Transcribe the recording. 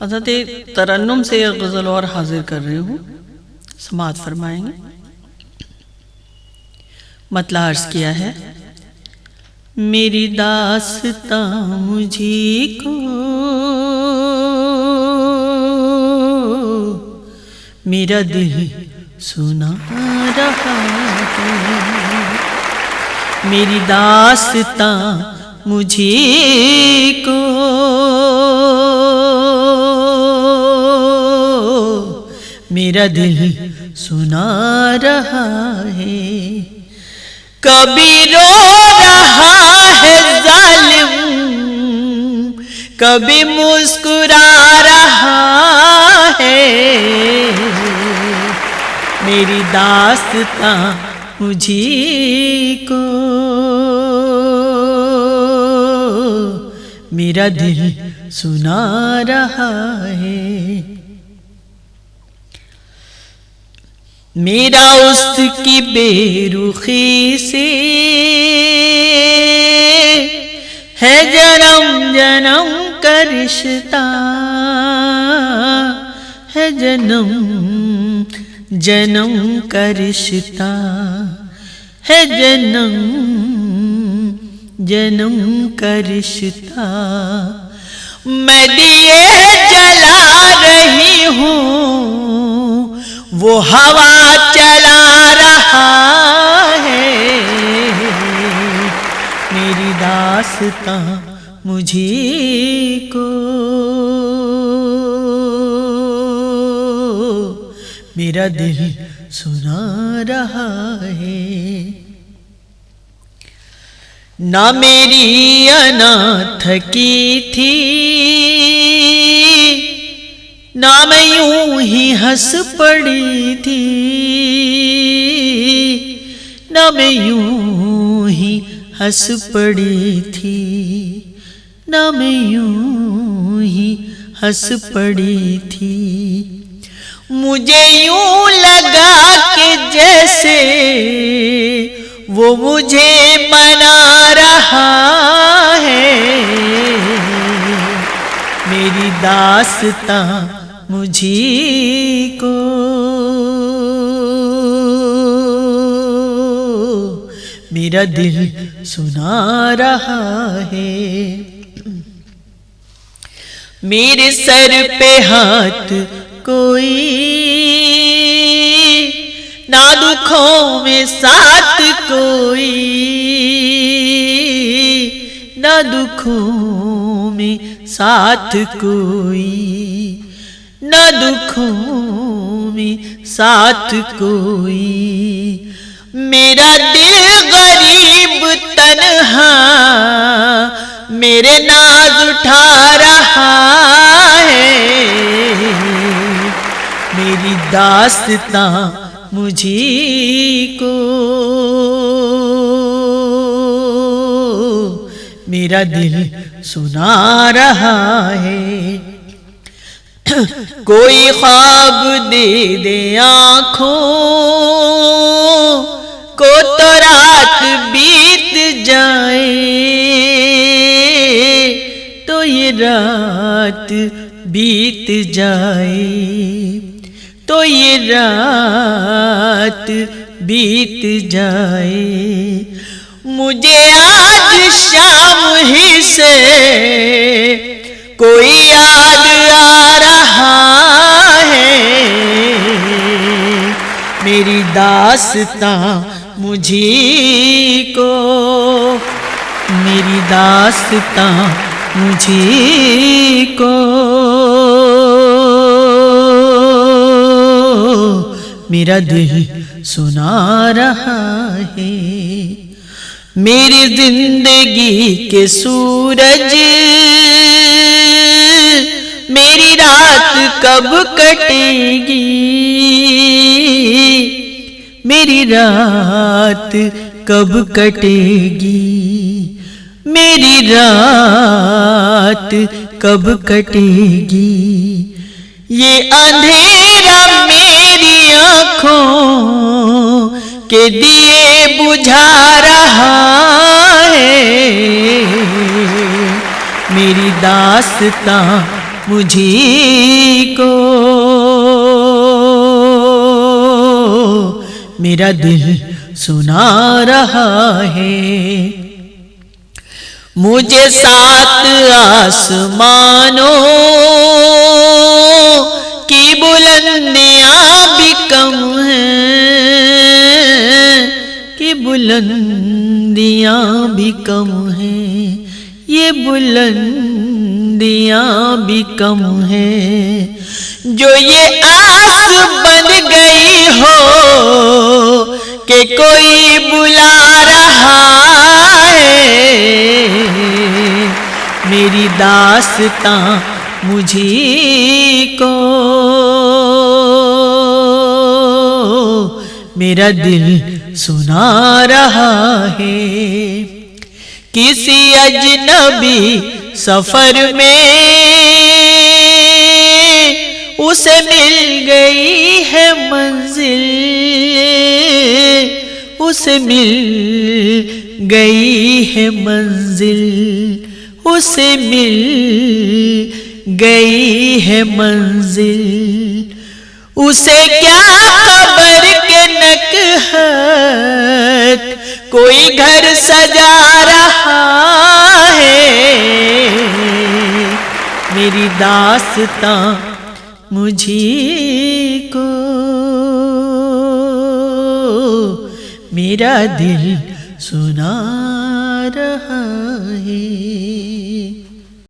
हज़रत तरन्नुम से एक गज़ल और हाजिर कर रही हूँ, समाअत फरमाएंगे। मतला अर्ज किया है। मेरी दास्तां मुझी को मेरा दिल सुना रहा है, मेरी दास्तां मुझे को मेरा दिल सुना रहा है। कभी रो रहा है जालिम, कभी मुस्कुरा रहा है, मेरी दास्तां मुझे को मेरा दिल सुना रहा है। मेरा उसकी बेरुखी से है जन्म जन्म का रिश्ता, है जन्म जन्म का रिश्ता, है जन्म जन्म का रिश्ता। मैं दिए जला रही हूँ, वो हवा चला रहा है, मेरी दास्तां मुझे को मेरा दिल सुना रहा है। ना मेरी अनाथ की थी, ना मैं यूं ही हंस पड़ी थी, ना मैं यूं ही हंस पड़ी थी, ना मैं यूं ही हंस पड़ी थी। मुझे यूं लगा कि जैसे वो मुझे मना रहा है, मेरी दास्तां मुझे को मेरा दिल सुना रहा है। मेरे सर पे हाथ कोई, ना दुखों में साथ कोई, ना दुखों में साथ कोई, ना दुखों में साथ कोई। मेरा दिल गरीब तन्हा मेरे नाज उठा रहा है, मेरी दास्तां मुझे को मेरा दिल सुना रहा है। कोई ख्वाब दे दे आँखों को तो रात बीत जाए, तो ये रात बीत जाए, तो ये रात बीत जाए। मुझे आज शाम ही से कोई याद आ रहा है, मेरी दास्तां मुझे को मेरी दास्तां मुझे को मेरा दिल सुना रहा है। मेरी जिंदगी के सूरज मेरी रात कब कटेगी, मेरी रात कब कटेगी, मेरी रात कब कटेगी। ये अंधेरा मेरी आँखों के दिए बुझा रहा है, मेरी दास्तां मुझी को मेरा दिल सुना रहा है। मुझे 7 आसमानों की बुलंदियां भी कम हैं, कि बुलंदियां भी कम हैं, ये बुलंदियां भी कम हैं। जो ये आस बन गई हो कि कोई बुला रहा है, मेरी दास्तां मुझी को मेरा दिल सुना रहा है। किसी अजनबी सफर में उसे मिल गई है मंजिल, उसे मिल गई है मंजिल, उसे मिल गई है मंजिल। उसे क्या खबर के नकहत कोई घर सजा रहा है, मेरी दास्तां मुझी को मेरा दिल सुना रहा है।